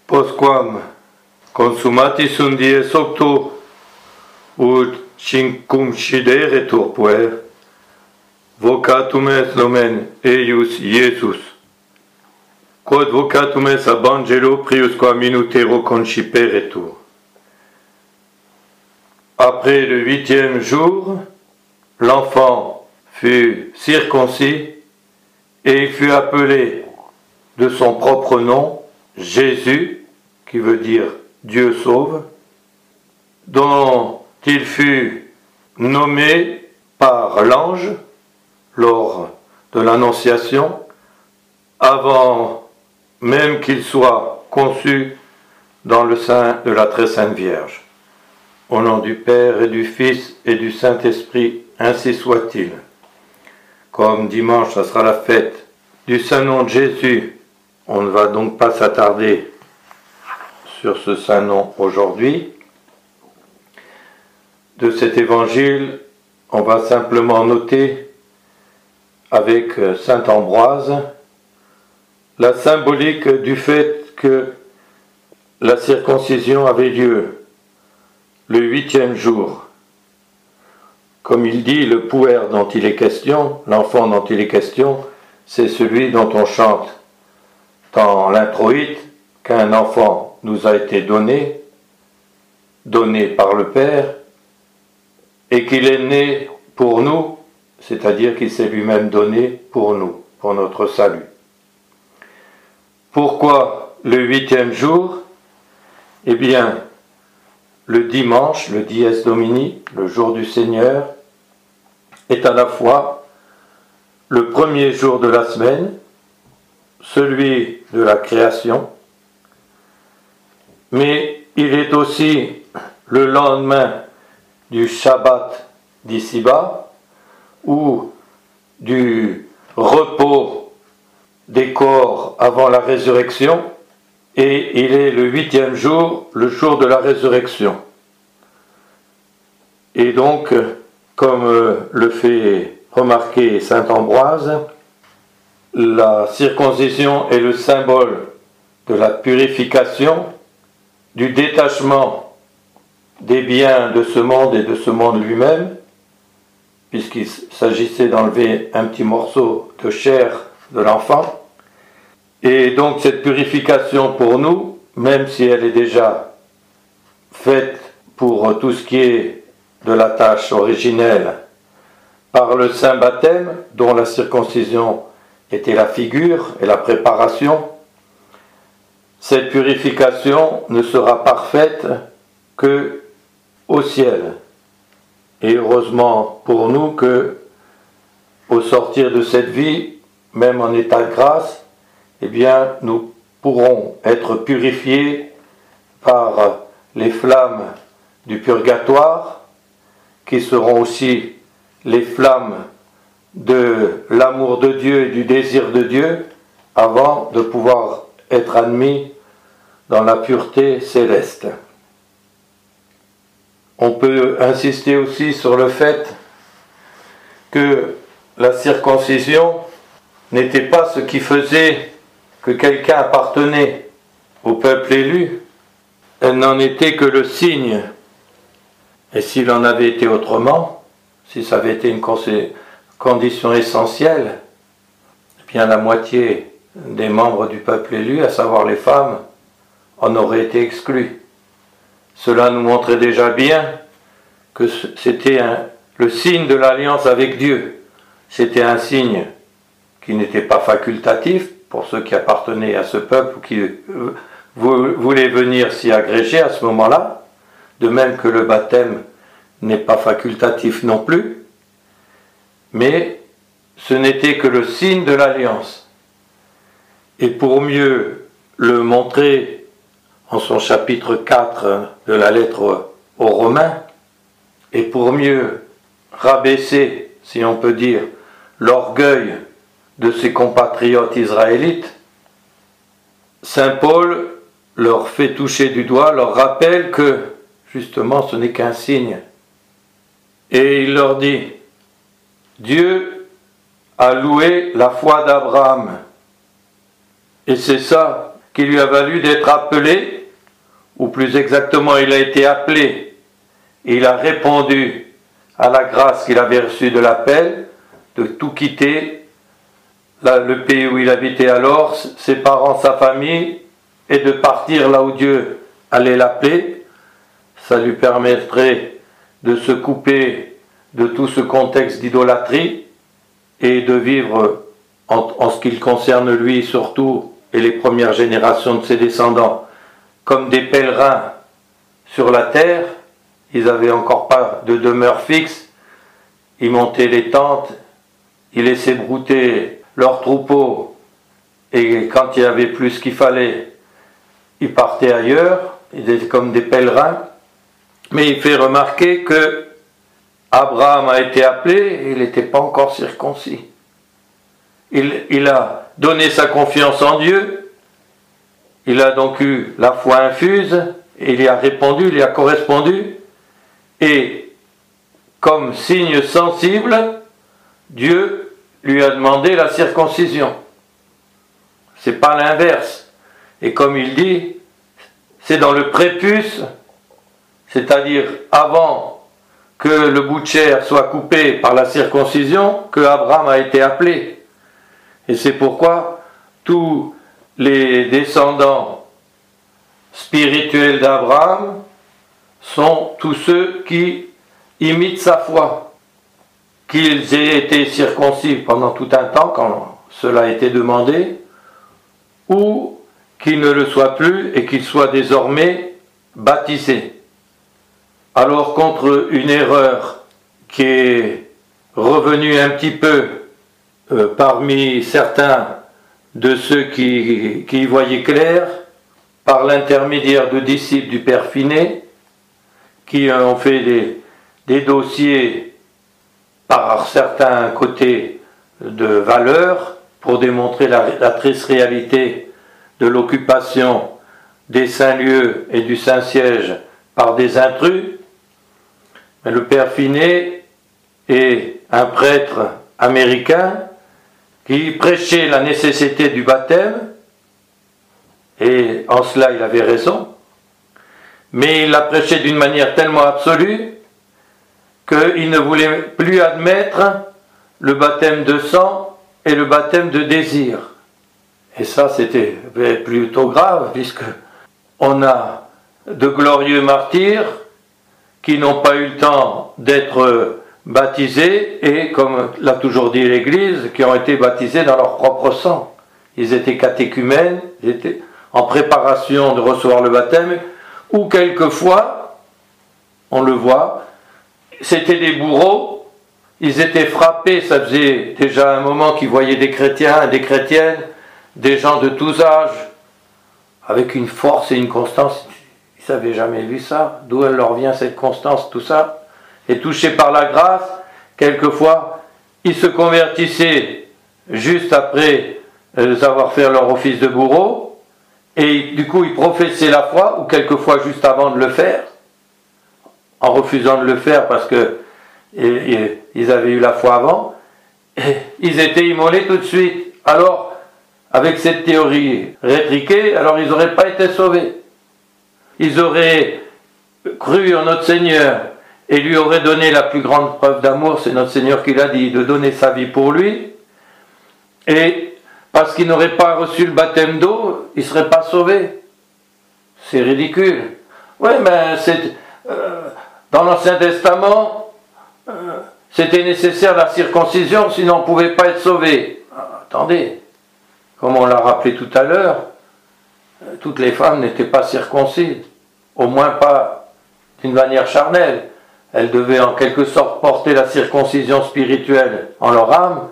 Postquam consummatis sunt dies octo, ut circumcideretur puer, vocatum est nomen eius Iesus, quod vocatum est ab angelo priusquam minutero conciperetur. Après le 8e jour, l'enfant fut circoncis et il fut appelé de son propre nom Jésus, qui veut dire Dieu sauve, dont il fut nommé par l'ange lors de l'Annonciation, avant même qu'il soit conçu dans le sein de la très sainte Vierge. Au nom du Père et du Fils et du Saint-Esprit, ainsi soit-il. Comme dimanche, ça sera la fête du Saint-Nom de Jésus, on ne va donc pas s'attarder sur ce Saint-Nom aujourd'hui. De cet évangile, on va simplement noter avec saint Ambroise la symbolique du fait que la circoncision avait lieu le 8e jour. Comme il dit, le puer dont il est question, l'enfant dont il est question, c'est celui dont on chante dans l'introïte qu'un enfant nous a été donné par le Père, et qu'il est né pour nous, c'est-à-dire qu'il s'est lui-même donné pour nous, pour notre salut. Pourquoi le 8e jour? Eh bien, le dimanche, le dies Domini, le jour du Seigneur, est à la fois le premier jour de la semaine, celui de la création, mais il est aussi le lendemain du Shabbat d'ici-bas, ou du repos des corps avant la résurrection, et il est le 8e jour, le jour de la résurrection. Et donc, comme le fait remarquer saint Ambroise, la circoncision est le symbole de la purification, du détachement des biens de ce monde et de ce monde lui-même, puisqu'il s'agissait d'enlever un petit morceau de chair de l'enfant. Et donc cette purification pour nous, même si elle est déjà faite pour tout ce qui est de la tâche originelle par le saint baptême, dont la circoncision était la figure et la préparation, cette purification ne sera parfaite que au ciel. Et heureusement pour nous que, au sortir de cette vie, même en état de grâce, eh bien, nous pourrons être purifiés par les flammes du purgatoire, qui seront aussi les flammes de l'amour de Dieu et du désir de Dieu, avant de pouvoir être admis dans la pureté céleste. On peut insister aussi sur le fait que la circoncision n'était pas ce qui faisait que quelqu'un appartenait au peuple élu, elle n'en était que le signe. Et s'il en avait été autrement, si ça avait été une condition essentielle, eh bien la moitié des membres du peuple élu, à savoir les femmes, en auraient été exclus. Cela nous montrait déjà bien que c'était le signe de l'alliance avec Dieu. C'était un signe qui n'était pas facultatif pour ceux qui appartenaient à ce peuple ou qui voulaient venir s'y agréger à ce moment-là, de même que le baptême n'est pas facultatif non plus, mais ce n'était que le signe de l'alliance. Et pour mieux le montrer en son chapitre 4 de la lettre aux Romains, et pour mieux rabaisser, si on peut dire, l'orgueil de ses compatriotes israélites, saint Paul leur fait toucher du doigt, leur rappelle que, justement, ce n'est qu'un signe. Et il leur dit, Dieu a loué la foi d'Abraham. Et c'est ça qui lui a valu d'être appelé, ou plus exactement il a été appelé, et il a répondu à la grâce qu'il avait reçue de l'appel, de tout quitter, le pays où il habitait alors, ses parents, sa famille, et de partir là où Dieu allait l'appeler. Ça lui permettrait de se couper de tout ce contexte d'idolâtrie et de vivre en ce qui le concerne lui surtout et les premières générations de ses descendants comme des pèlerins sur la terre. Ils n'avaient encore pas de demeure fixe, ils montaient les tentes, ils laissaient brouter leurs troupeaux et quand il n'y avait plus ce qu'il fallait, ils partaient ailleurs, ils étaient comme des pèlerins. Mais il fait remarquer que Abraham a été appelé et il n'était pas encore circoncis. Il a donné sa confiance en Dieu, il a donc eu la foi infuse, et il y a répondu, il y a correspondu, et comme signe sensible, Dieu lui a demandé la circoncision. C'est pas l'inverse. Et comme il dit, c'est dans le prépuce, c'est-à-dire avant que le bout de chair soit coupé par la circoncision, que Abraham a été appelé. Et c'est pourquoi tous les descendants spirituels d'Abraham sont tous ceux qui imitent sa foi. Qu'ils aient été circoncis pendant tout un temps, quand cela a été demandé, ou qu'ils ne le soient plus et qu'ils soient désormais baptisés. Alors contre une erreur qui est revenue un petit peu parmi certains de ceux qui y voyaient clair, par l'intermédiaire de disciples du Père Finet, qui ont fait des dossiers par certains côtés de valeur pour démontrer la triste réalité de l'occupation des saints lieux et du Saint-Siège par des intrus. Mais le Père Finet est un prêtre américain qui prêchait la nécessité du baptême, et en cela il avait raison, mais il l'a prêché d'une manière tellement absolue qu'il ne voulait plus admettre le baptême de sang et le baptême de désir. Et ça c'était plutôt grave, puisque on a de glorieux martyrs qui n'ont pas eu le temps d'être baptisés et, comme l'a toujours dit l'Église, qui ont été baptisés dans leur propre sang. Ils étaient catéchumènes, ils étaient en préparation de recevoir le baptême, ou quelquefois, on le voit, c'était des bourreaux, ils étaient frappés, ça faisait déjà un moment qu'ils voyaient des chrétiens et des chrétiennes, des gens de tous âges, avec une force et une constance. Ils n'avaient jamais vu ça, d'où elle leur vient cette constance, tout ça. Et touchés par la grâce, quelquefois, ils se convertissaient juste après avoir fait leur office de bourreau, et du coup ils professaient la foi, ou quelquefois juste avant de le faire, en refusant de le faire parce que ils avaient eu la foi avant, et ils étaient immolés tout de suite. Alors, avec cette théorie rétriquée, alors ils n'auraient pas été sauvés. Ils auraient cru en notre Seigneur, et lui aurait donné la plus grande preuve d'amour, c'est notre Seigneur qui l'a dit, de donner sa vie pour lui, et parce qu'il n'aurait pas reçu le baptême d'eau, il ne serait pas sauvé. C'est ridicule. Oui, mais dans l'Ancien Testament, c'était nécessaire la circoncision, sinon on ne pouvait pas être sauvé. Attendez, comme on l'a rappelé tout à l'heure, toutes les femmes n'étaient pas circoncises, au moins pas d'une manière charnelle. Elles devaient en quelque sorte porter la circoncision spirituelle en leur âme,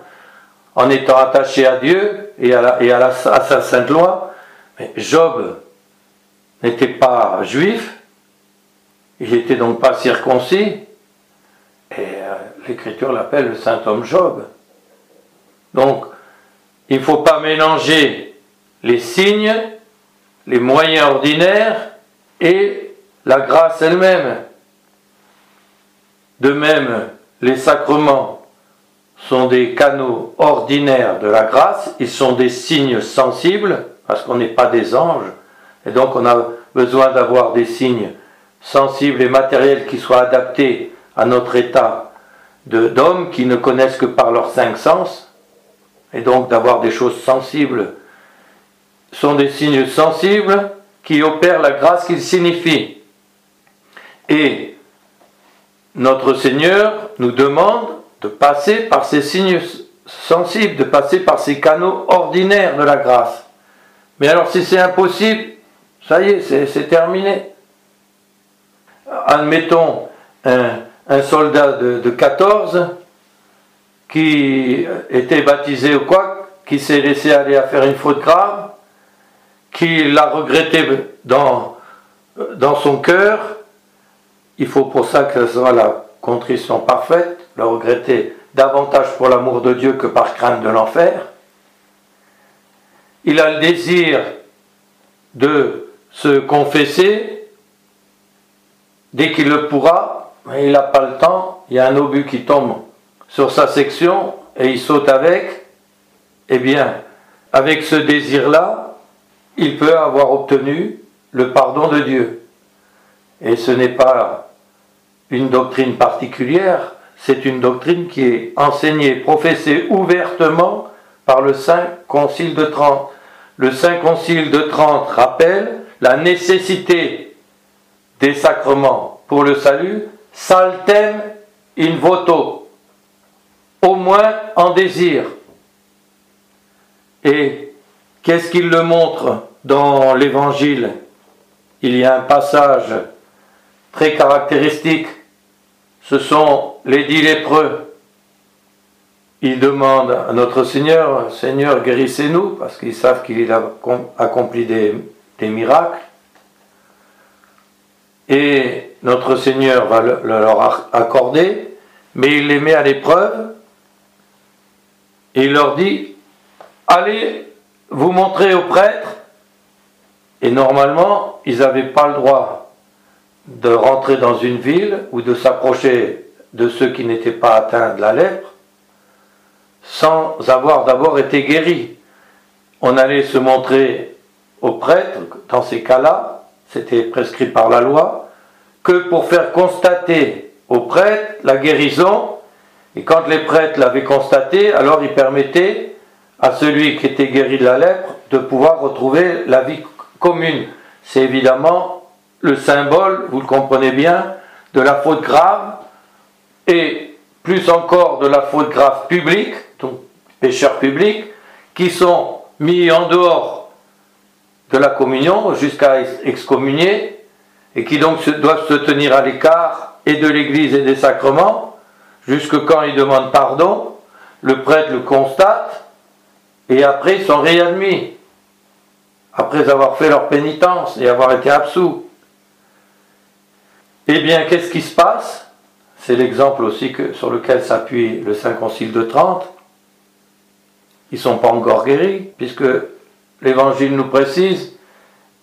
en étant attachées à Dieu et à sa sainte loi. Mais Job n'était pas juif, il n'était donc pas circoncis, et l'Écriture l'appelle le saint homme Job. Donc, il ne faut pas mélanger les signes, les moyens ordinaires et la grâce elle-même. De même, les sacrements sont des canaux ordinaires de la grâce, ils sont des signes sensibles, parce qu'on n'est pas des anges, et donc on a besoin d'avoir des signes sensibles et matériels qui soient adaptés à notre état d'hommes qui ne connaissent que par leurs 5 sens, et donc d'avoir des choses sensibles. Sont des signes sensibles qui opèrent la grâce qu'ils signifient. Et notre Seigneur nous demande de passer par ces signes sensibles, de passer par ces canaux ordinaires de la grâce. Mais alors si c'est impossible, ça y est, c'est terminé. Admettons un soldat de 14 qui était baptisé ou quoi, qui s'est laissé aller à faire une faute grave, qui l'a regretté dans son cœur. Il faut pour ça que ce soit la contrition parfaite, le regretter davantage pour l'amour de Dieu que par crainte de l'enfer. Il a le désir de se confesser dès qu'il le pourra, mais il n'a pas le temps. Il y a un obus qui tombe sur sa section et il saute avec. Eh bien, avec ce désir-là, il peut avoir obtenu le pardon de Dieu. Et ce n'est pas une doctrine particulière, c'est une doctrine qui est enseignée, professée ouvertement par le Saint Concile de Trente. Le Saint Concile de Trente rappelle la nécessité des sacrements pour le salut, saltem in voto, au moins en désir. Et qu'est-ce qu'il le montre dans l'Évangile? Il y a un passage très caractéristique. Ce sont les 10 lépreux. Ils demandent à notre Seigneur, Seigneur, guérissez-nous, parce qu'ils savent qu'il a accompli des miracles. Et notre Seigneur va leur accorder, mais il les met à l'épreuve. Et il leur dit, allez vous montrer au prêtre. Et normalement, ils n'avaient pas le droit de rentrer dans une ville ou de s'approcher de ceux qui n'étaient pas atteints de la lèpre sans avoir d'abord été guéris. On allait se montrer au prêtre, dans ces cas-là, c'était prescrit par la loi, que pour faire constater au prêtre la guérison, et quand les prêtres l'avaient constaté, alors ils permettaient à celui qui était guéri de la lèpre de pouvoir retrouver la vie commune. C'est évidemment le symbole, vous le comprenez bien, de la faute grave, et plus encore de la faute grave publique, donc pécheurs publics, qui sont mis en dehors de la communion jusqu'à excommunier, et qui donc doivent se tenir à l'écart et de l'Église et des sacrements, jusque quand ils demandent pardon, le prêtre le constate, et après ils sont réadmis, après avoir fait leur pénitence et avoir été absous. Eh bien, qu'est-ce qui se passe? C'est l'exemple aussi sur lequel s'appuie le Saint Concile de Trente. Ils ne sont pas encore guéris, puisque l'Évangile nous précise,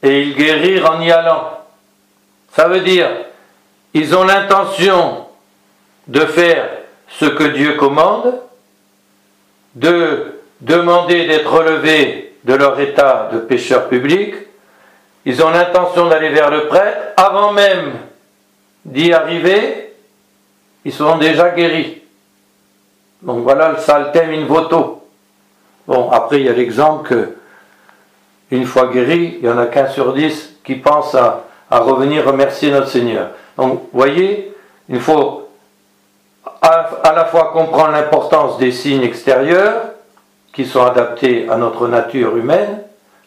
et ils guérirent en y allant. Ça veut dire, ils ont l'intention de faire ce que Dieu commande, de demander d'être relevés de leur état de pécheur public. Ils ont l'intention d'aller vers le prêtre. Avant même d'y arriver, ils sont déjà guéris. Donc voilà le saltem in voto. Bon, après il y a l'exemple que, une fois guéri, il n'y en a qu'un sur 10 qui pense à revenir remercier notre Seigneur. Donc, vous voyez, il faut à la fois comprendre l'importance des signes extérieurs, qui sont adaptés à notre nature humaine,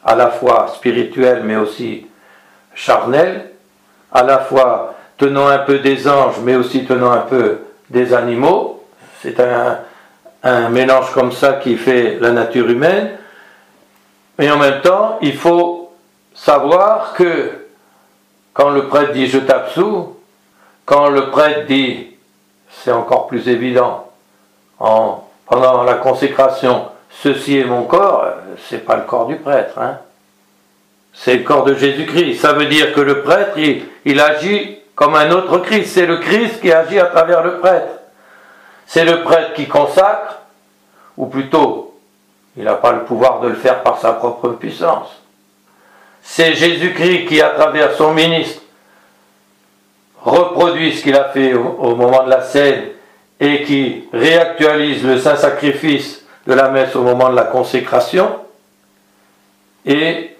à la fois spirituelle mais aussi charnelle, à la fois tenant un peu des anges mais aussi tenant un peu des animaux. C'est un mélange comme ça qui fait la nature humaine. Mais en même temps, il faut savoir que quand le prêtre dit « je t'absous », quand le prêtre dit, c'est encore plus évident, pendant la consécration, ceci est mon corps, c'est pas le corps du prêtre, hein. C'est le corps de Jésus-Christ. Ça veut dire que le prêtre, il agit comme un autre Christ. C'est le Christ qui agit à travers le prêtre. C'est le prêtre qui consacre, ou plutôt, il n'a pas le pouvoir de le faire par sa propre puissance. c'est Jésus-Christ qui, à travers son ministre, reproduit ce qu'il a fait au moment de la scène et qui réactualise le saint sacrifice de la messe au moment de la consécration. Et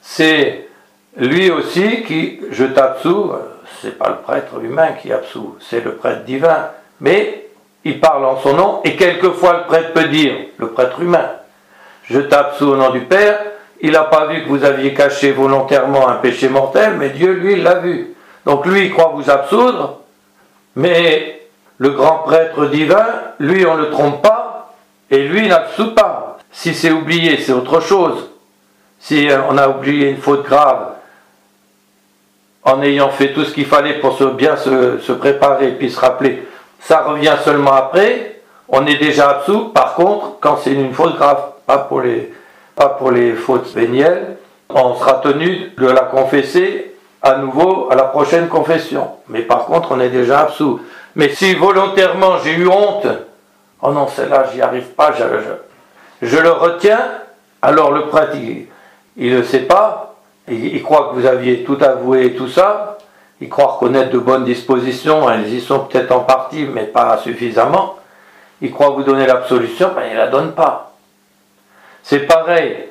c'est lui aussi qui, je t'absous, c'est pas le prêtre humain qui absout, c'est le prêtre divin, mais il parle en son nom, et quelquefois le prêtre peut dire, le prêtre humain, je t'absous au nom du Père. Il n'a pas vu que vous aviez caché volontairement un péché mortel, mais Dieu, lui, l'a vu. Donc lui, il croit vous absoudre, mais le grand prêtre divin, lui, on ne le trompe pas, et lui, il n'absout pas. Si c'est oublié, c'est autre chose. Si on a oublié une faute grave, en ayant fait tout ce qu'il fallait pour bien se préparer, puis se rappeler, ça revient seulement après, on est déjà absous. Par contre, quand c'est une faute grave, pas pour les fautes vénielles, on sera tenu de la confesser à nouveau à la prochaine confession. Mais par contre, on est déjà absous. Mais si volontairement j'ai eu honte, oh non, celle-là, j'y arrive pas, je le retiens, alors le prêtre, il ne le sait pas, il croit que vous aviez tout avoué et tout ça, il croit reconnaître de bonnes dispositions, elles y sont peut-être en partie, mais pas suffisamment, il croit vous donner l'absolution, mais il ne la donne pas. C'est pareil,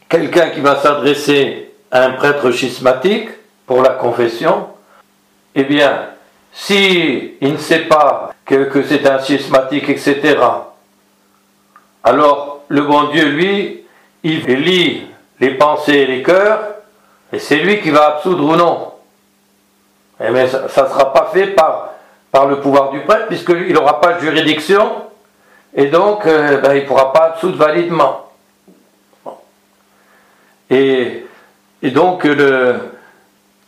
quelqu'un qui va s'adresser à un prêtre schismatique pour la confession, eh bien, si il ne sait pas que c'est un schismatique, etc., alors le bon Dieu, lui, il lit les pensées et les cœurs, et c'est lui qui va absoudre ou non. Mais ça ne sera pas fait par le pouvoir du prêtre, puisqu'il n'aura pas de juridiction, et donc il ne pourra pas absoudre validement. Et donc,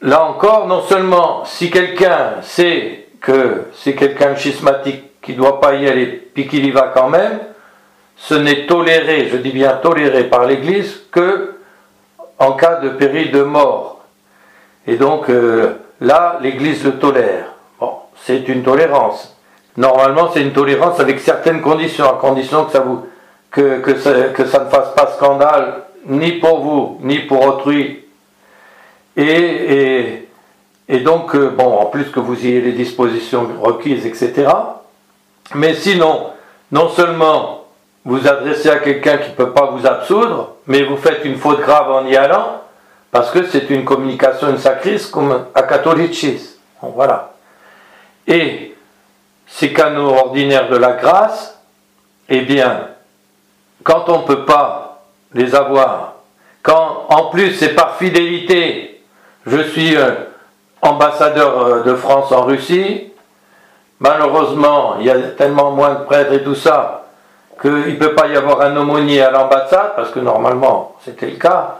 là encore, non seulement si quelqu'un sait que c'est quelqu'un de schismatique qui ne doit pas y aller, puis qu'il y va quand même, ce n'est toléré, je dis bien toléré par l'Église, que en cas de péril de mort. Et donc, là, l'Église le tolère. Bon, c'est une tolérance. Normalement, c'est une tolérance avec certaines conditions, à condition que ça ne fasse pas scandale, ni pour vous, ni pour autrui. Et donc, bon, en plus que vous ayez les dispositions requises, etc. Mais sinon, non seulement vous adressez à quelqu'un qui ne peut pas vous absoudre, mais vous faites une faute grave en y allant, parce que c'est une communication in sacris comme a catholicis. Bon, voilà. Et ces canaux ordinaires de la grâce, eh bien, quand on ne peut pas les avoir, quand en plus c'est par fidélité, je suis ambassadeur de France en Russie, malheureusement il y a tellement moins de prêtres et tout ça, qu'il ne peut pas y avoir un aumônier à l'ambassade, parce que normalement c'était le cas.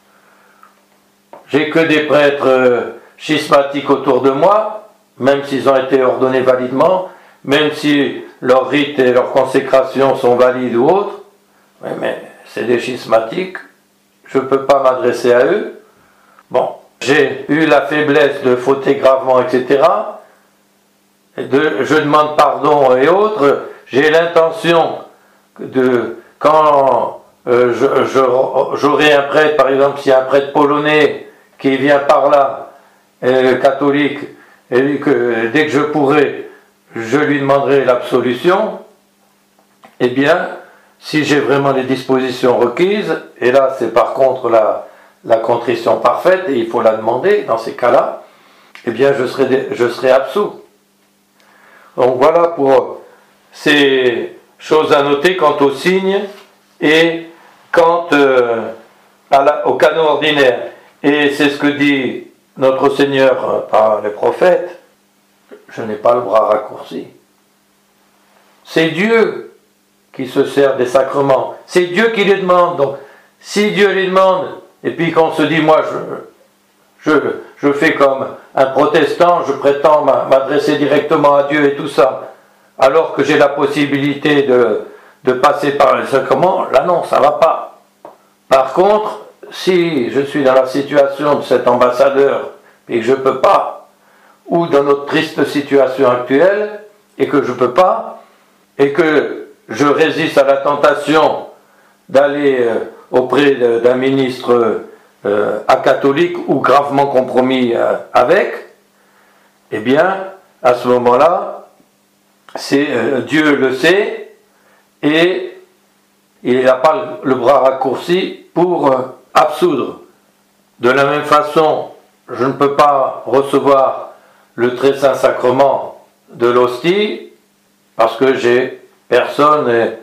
J'ai que des prêtres schismatiques autour de moi, même s'ils ont été ordonnés validement, même si leurs rites et leurs consécrations sont valides ou autres, mais c'est des schismatiques, je ne peux pas m'adresser à eux. Bon, j'ai eu la faiblesse de fauter gravement, etc. Je demande pardon et autres. J'ai l'intention de, quand j'aurai un prêtre, par exemple, s'il y a un prêtre polonais qui vient par là, catholique, et que dès que je pourrai, je lui demanderai l'absolution, eh bien, si j'ai vraiment les dispositions requises, et là c'est par contre la contrition parfaite, et il faut la demander dans ces cas-là, eh bien je serai absous. Donc voilà pour ces choses à noter quant au signe et quant au canon ordinaire. Et c'est ce que dit notre Seigneur par les prophètes, je n'ai pas le bras raccourci. C'est Dieu qui se sert des sacrements. C'est Dieu qui les demande. Donc, si Dieu les demande, et puis qu'on se dit, moi, je fais comme un protestant, je prétends m'adresser directement à Dieu et tout ça, alors que j'ai la possibilité de passer par les sacrements, là non, ça ne va pas. Par contre, si je suis dans la situation de cet ambassadeur, et que je ne peux pas, ou dans notre triste situation actuelle, et que je ne peux pas, et que je résiste à la tentation d'aller auprès d'un ministre acatholique ou gravement compromis avec, eh bien, à ce moment-là, Dieu le sait et il n'a pas le bras raccourci pour absoudre. De la même façon, je ne peux pas recevoir le très saint sacrement de l'hostie parce que j'ai personne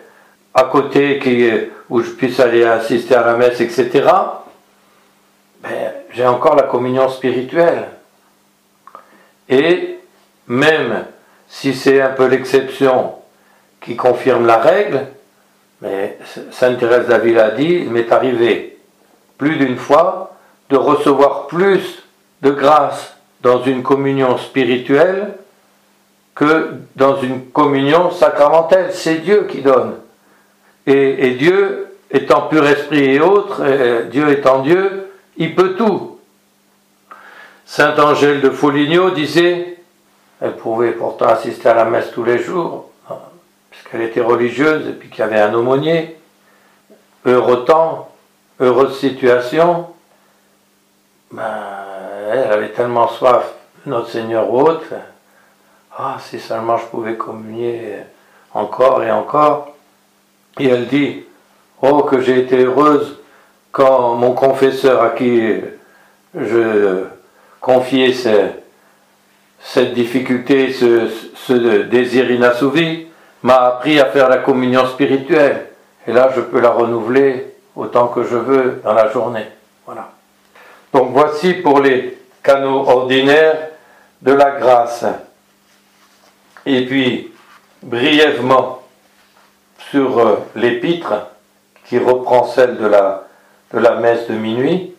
à côté où je puisse aller assister à la messe, etc. Mais j'ai encore la communion spirituelle. Et même si c'est un peu l'exception qui confirme la règle, mais Sainte Thérèse d'Avila a dit, il m'est arrivé plus d'une fois de recevoir plus de grâce dans une communion spirituelle que dans une communion sacramentelle. C'est Dieu qui donne. Et Dieu étant pur esprit et autres, Dieu étant Dieu, il peut tout. Sainte Angèle de Foligno disait, elle pouvait pourtant assister à la messe tous les jours, puisqu'elle était religieuse et puis qu'il y avait un aumônier, heureux temps, heureuse situation, elle avait tellement soif de notre Seigneur ou autre, si seulement je pouvais communier encore et encore. Et elle dit, oh que j'ai été heureuse quand mon confesseur à qui je confiais cette difficulté, ce désir inassouvi, m'a appris à faire la communion spirituelle. Et là, je peux la renouveler autant que je veux dans la journée. Voilà. Donc voici pour les canaux ordinaires de la grâce. Et puis, brièvement, sur l'épître, qui reprend celle de la messe de minuit,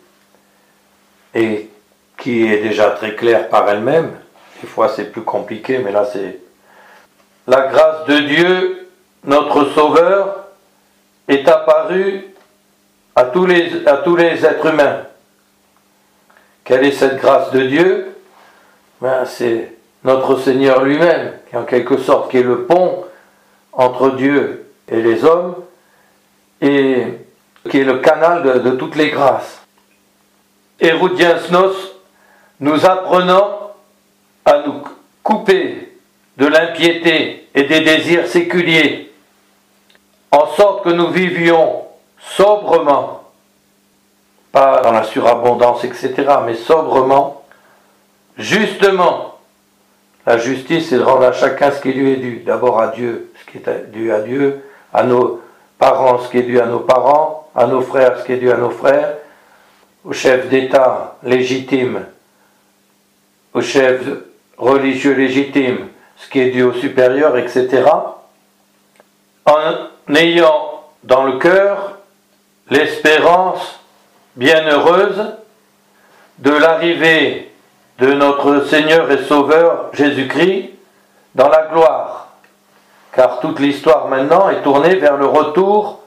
et qui est déjà très claire par elle-même. Des fois c'est plus compliqué, mais là c'est... La grâce de Dieu, notre Sauveur, est apparue à tous les êtres humains. Quelle est cette grâce de Dieu? C'est notre Seigneur lui-même, qui en quelque sorte qui est le pont entre Dieu et les hommes, et qui est le canal de toutes les grâces. Erudiensnos, nous apprenant à nous couper de l'impiété et des désirs séculiers, en sorte que nous vivions sobrement, pas dans la surabondance, etc., mais sobrement, justement. La justice, c'est de rendre à chacun ce qui lui est dû. D'abord à Dieu, ce qui est dû à Dieu, à nos parents, ce qui est dû à nos parents, à nos frères, ce qui est dû à nos frères, au chef d'État légitime, au chef religieux légitime, ce qui est dû au supérieur, etc. En ayant dans le cœur l'espérance bienheureuse de l'arrivée de notre Seigneur et Sauveur Jésus-Christ dans la gloire. Car toute l'histoire maintenant est tournée vers le retour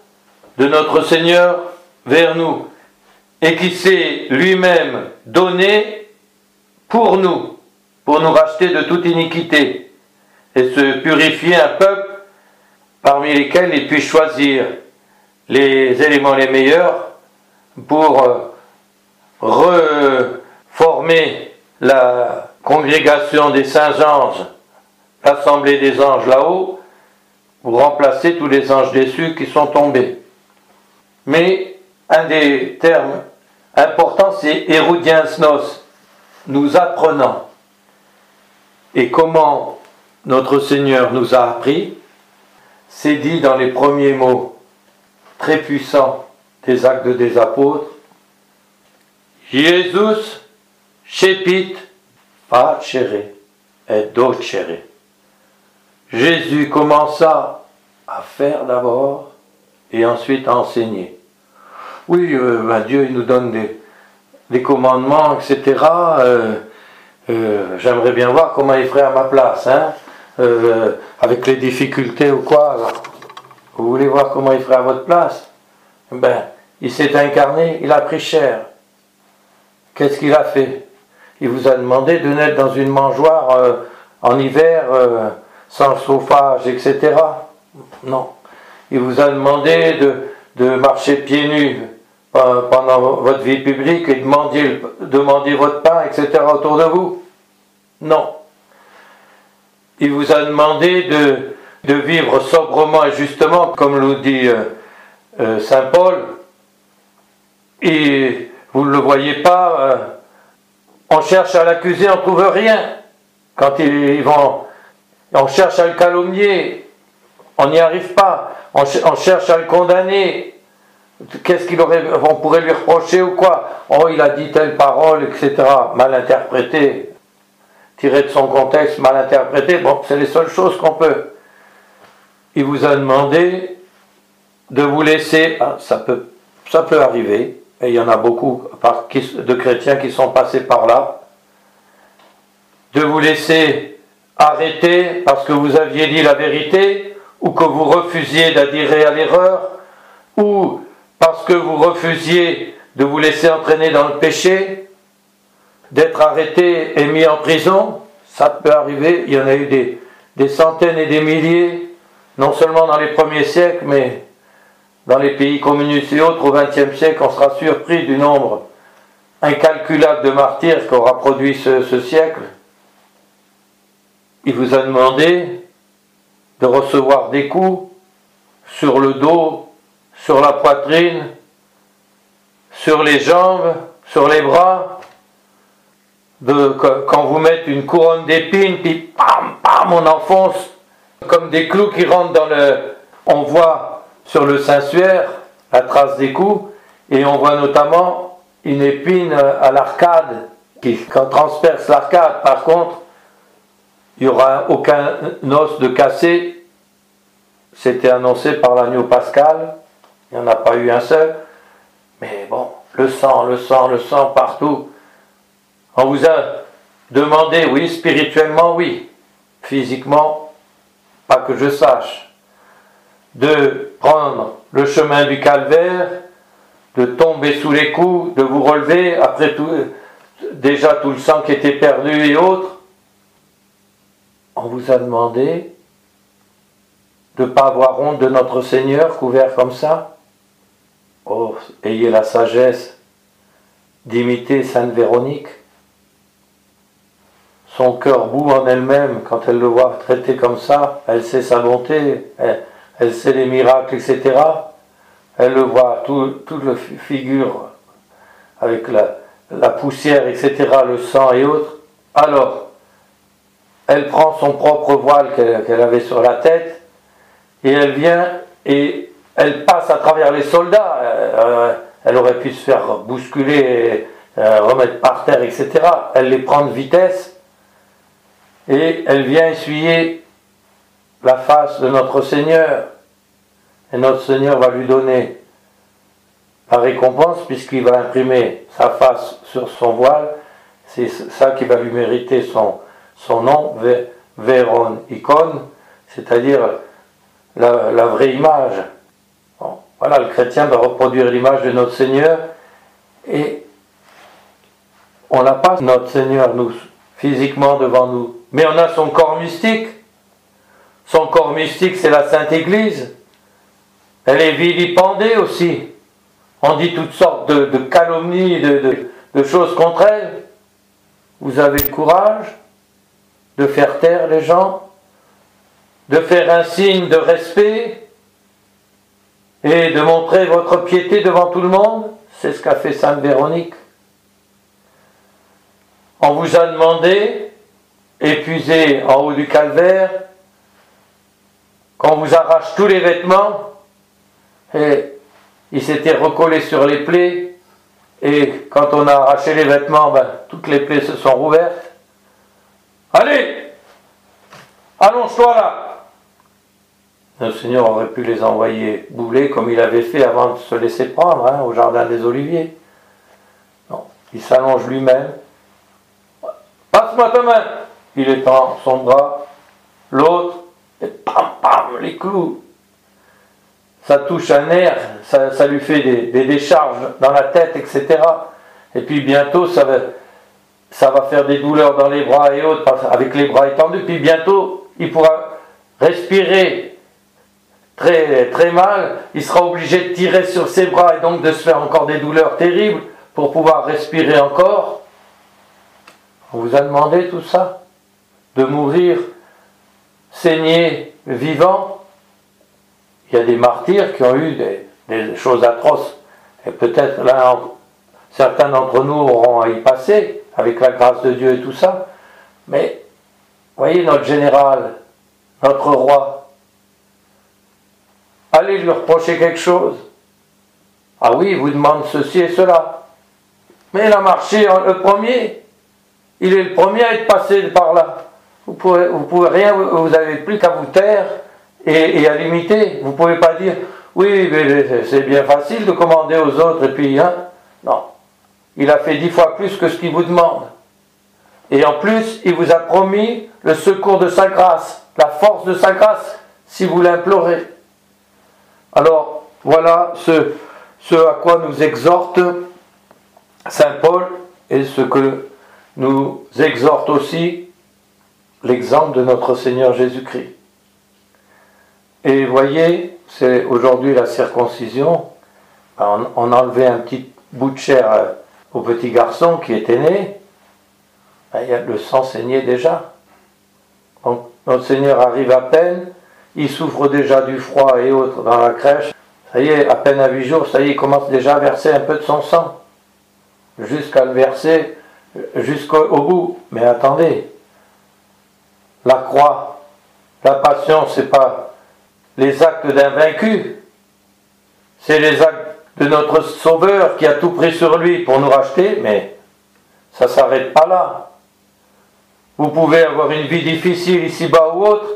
de notre Seigneur vers nous, et qui s'est lui-même donné pour nous racheter de toute iniquité, et se purifier un peuple parmi lesquels il puisse choisir les éléments les meilleurs pour reformer la congrégation des saints anges, l'assemblée des anges là-haut, pour remplacer tous les anges déçus qui sont tombés. Mais un des termes importants, c'est erudiensnos, nous apprenant. Et comment notre Seigneur nous a appris, c'est dit dans les premiers mots très puissants des Actes des Apôtres. Jesus shepit facere et docere. Jésus commença à faire d'abord et ensuite à enseigner. Oui, Dieu il nous donne des commandements, etc. J'aimerais bien voir comment il ferait à ma place, avec les difficultés ou quoi. Vous voulez voir comment il ferait à votre place? Il s'est incarné, il a pris chair. Qu'est-ce qu'il a fait? Il vous a demandé de naître dans une mangeoire en hiver, sans chauffage, etc. Non. Il vous a demandé de marcher pieds nus pendant votre vie publique et demandiez votre pain, etc. autour de vous? Non. Il vous a demandé de vivre sobrement et justement, comme nous dit Saint Paul, et vous ne le voyez pas, on cherche à l'accuser, on ne trouve rien. Quand on cherche à le calomnier, on n'y arrive pas. On cherche à le condamner. On pourrait lui reprocher ou quoi? Oh, il a dit telle parole, etc. Mal interprété, tiré de son contexte, mal interprété. Bon, c'est les seules choses qu'on peut. Il vous a demandé de vous laisser, ça peut arriver, et il y en a beaucoup de chrétiens qui sont passés par là, de vous laisser arrêter parce que vous aviez dit la vérité, ou que vous refusiez d'adhérer à l'erreur, ou parce que vous refusiez de vous laisser entraîner dans le péché, d'être arrêté et mis en prison. Ça peut arriver, il y en a eu des centaines et des milliers, non seulement dans les premiers siècles, mais dans les pays communistes et autres, au XXe siècle, on sera surpris du nombre incalculable de martyrs qu'aura produit ce siècle. Il vous a demandé de recevoir des coups sur le dos, sur la poitrine, sur les jambes, sur les bras, quand vous mettez une couronne d'épines, puis pam, pam, on enfonce comme des clous qui rentrent dans on voit sur le sensuaire la trace des coups, et on voit notamment une épine à l'arcade, qui transperce l'arcade. Par contre, il n'y aura aucun os de cassé. C'était annoncé par l'agneau pascal. Il n'y en a pas eu un seul. Mais bon, le sang partout. On vous a demandé, oui, spirituellement, oui. Physiquement, pas que je sache. De prendre le chemin du calvaire, de tomber sous les coups, de vous relever, après tout, déjà tout le sang qui était perdu et autres. On vous a demandé de ne pas avoir honte de notre Seigneur couvert comme ça. Oh, ayez la sagesse d'imiter Sainte Véronique. Son cœur bout en elle-même quand elle le voit traité comme ça. Elle sait sa bonté, elle sait les miracles, etc. Elle le voit, tout le figure avec la poussière, etc., le sang et autres. Alors, elle prend son propre voile qu'elle avait sur la tête, et elle vient et elle passe à travers les soldats. Elle aurait pu se faire bousculer, remettre par terre, etc. Elle les prend de vitesse, et elle vient essuyer la face de notre Seigneur. Et notre Seigneur va lui donner la récompense, puisqu'il va imprimer sa face sur son voile. C'est ça qui va lui mériter son nom, Véron-Icône, c'est-à-dire la vraie image. Bon, voilà, le chrétien va reproduire l'image de notre Seigneur, et on n'a pas notre Seigneur, nous, physiquement devant nous, mais on a son corps mystique. Son corps mystique, c'est la Sainte Église. Elle est vilipendée aussi. On dit toutes sortes de calomnies, de choses contre elle. Vous avez le courage de faire taire les gens, de faire un signe de respect et de montrer votre piété devant tout le monde. C'est ce qu'a fait Sainte Véronique. On vous a demandé, épuisé en haut du calvaire, qu'on vous arrache tous les vêtements, et ils s'étaient recollés sur les plaies, et quand on a arraché les vêtements, toutes les plaies se sont rouvertes. Allez, allonge-toi là. Le Seigneur aurait pu les envoyer bouler comme il avait fait avant de se laisser prendre au jardin des Oliviers. Non, il s'allonge lui-même. Passe-moi ta main. Il étend son bras, l'autre, et pam pam, les clous. Ça touche un nerf, ça lui fait des décharges dans la tête, etc. Et puis bientôt, ça va faire des douleurs dans les bras et autres, avec les bras étendus. Puis bientôt, il pourra respirer très, très mal, il sera obligé de tirer sur ses bras et donc de se faire encore des douleurs terribles pour pouvoir respirer encore. On vous a demandé tout ça? De mourir saigné, vivant? Il y a des martyrs qui ont eu des choses atroces. Et peut-être là, certains d'entre nous auront à y passer, avec la grâce de Dieu et tout ça. Mais, voyez, notre général, notre roi, allez lui reprocher quelque chose. Ah oui, il vous demande ceci et cela. Mais il a marché le premier. Il est le premier à être passé par là. Vous pouvez rien, vous n'avez plus qu'à vous taire et à l'imiter. Vous ne pouvez pas dire, oui, mais c'est bien facile de commander aux autres et puis, hein. Non. Il a fait 10 fois plus que ce qu'il vous demande. Et en plus, il vous a promis le secours de sa grâce, la force de sa grâce, si vous l'implorez. Alors, voilà ce à quoi nous exhorte Saint Paul et ce que nous exhorte aussi l'exemple de notre Seigneur Jésus-Christ. Et voyez, c'est aujourd'hui la circoncision. On enlevait un petit bout de chair au petit garçon qui était né. Le sang saignait déjà. Donc, notre Seigneur arrive à peine, il souffre déjà du froid et autres dans la crèche. Ça y est, à peine à 8 jours, ça y est, il commence déjà à verser un peu de son sang. Jusqu'à le verser jusqu'au bout. Mais attendez, la croix, la passion, c'est pas les actes d'un vaincu, c'est les actes de notre Sauveur qui a tout pris sur lui pour nous racheter, mais ça ne s'arrête pas là. Vous pouvez avoir une vie difficile ici-bas ou autre,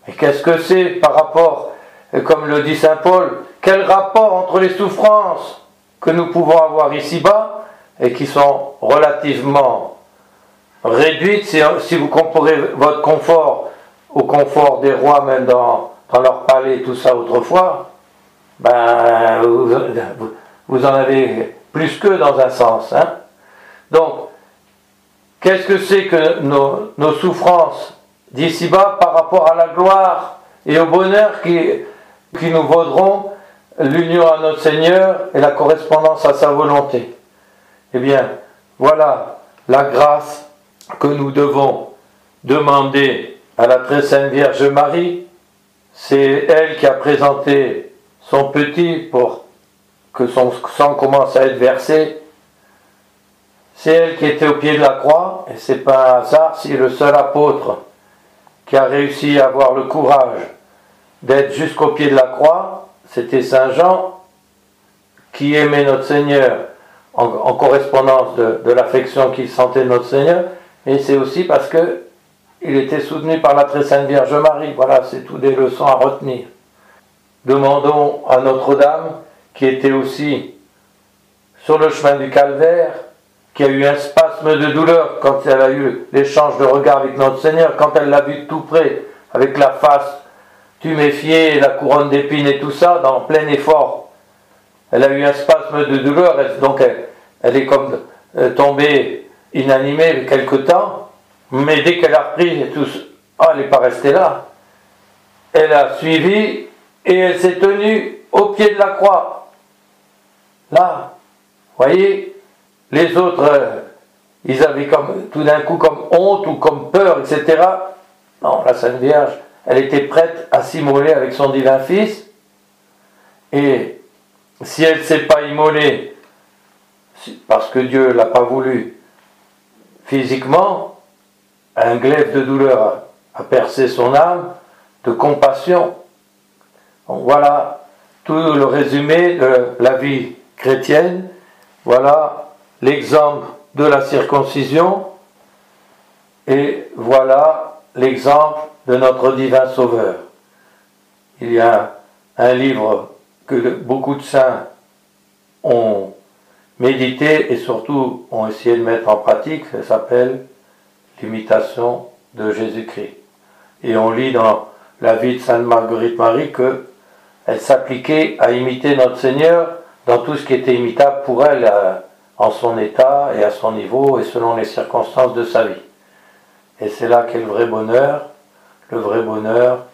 mais qu'est-ce que c'est par rapport, comme le dit Saint Paul, quel rapport entre les souffrances que nous pouvons avoir ici-bas et qui sont relativement réduites si vous comparez votre confort au confort des rois, même dans leur palais, tout ça autrefois, ben, vous en avez plus qu'eux dans un sens. Hein. Donc, qu'est-ce que c'est que nos souffrances d'ici-bas par rapport à la gloire et au bonheur qui nous vaudront l'union à notre Seigneur et la correspondance à sa volonté? Eh bien, voilà la grâce que nous devons demander à la très sainte Vierge Marie. C'est elle qui a présenté son petit pour que son sang commence à être versé. C'est elle qui était au pied de la croix, et c'est pas un hasard si le seul apôtre qui a réussi à avoir le courage d'être jusqu'au pied de la croix, c'était Saint Jean, qui aimait notre Seigneur en correspondance de l'affection qu'il sentait de notre Seigneur, et c'est aussi parce que il était soutenu par la très sainte Vierge Marie. Voilà, c'est toutes des leçons à retenir. Demandons à Notre-Dame, qui était aussi sur le chemin du Calvaire, qui a eu un spasme de douleur quand elle a eu l'échange de regard avec notre Seigneur, quand elle l'a vu de tout près, avec la face tuméfiée, la couronne d'épines et tout ça, dans plein effort. Elle a eu un spasme de douleur, donc elle est comme tombée inanimée quelque temps, mais dès qu'elle a repris, elle n'est pas restée là. Elle a suivi et elle s'est tenue au pied de la croix. Là, voyez, les autres, ils avaient comme, tout d'un coup comme honte ou comme peur, etc. Non, la Sainte Vierge, elle était prête à s'immoler avec son divin Fils. Et si elle ne s'est pas immolée, parce que Dieu ne l'a pas voulu, physiquement, un glaive de douleur a percé son âme, de compassion. Donc voilà tout le résumé de la vie chrétienne. Voilà l'exemple de la circoncision et voilà l'exemple de notre divin Sauveur. Il y a un livre que beaucoup de saints ont médité et surtout ont essayé de mettre en pratique, ça s'appelle l'imitation de Jésus-Christ. Et on lit dans la vie de Sainte Marguerite Marie qu'elle s'appliquait à imiter notre Seigneur dans tout ce qui était imitable pour elle, en son état et à son niveau et selon les circonstances de sa vie. Et c'est là qu'est le vrai bonheur. Le vrai bonheur,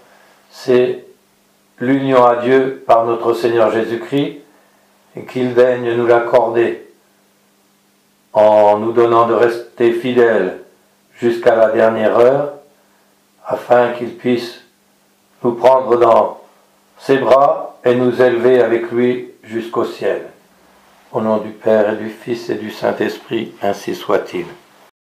c'est l'union à Dieu par notre Seigneur Jésus-Christ, et qu'il daigne nous l'accorder en nous donnant de rester fidèles jusqu'à la dernière heure, afin qu'il puisse nous prendre dans ses bras et nous élever avec lui jusqu'au ciel. Au nom du Père et du Fils et du Saint-Esprit, ainsi soit-il.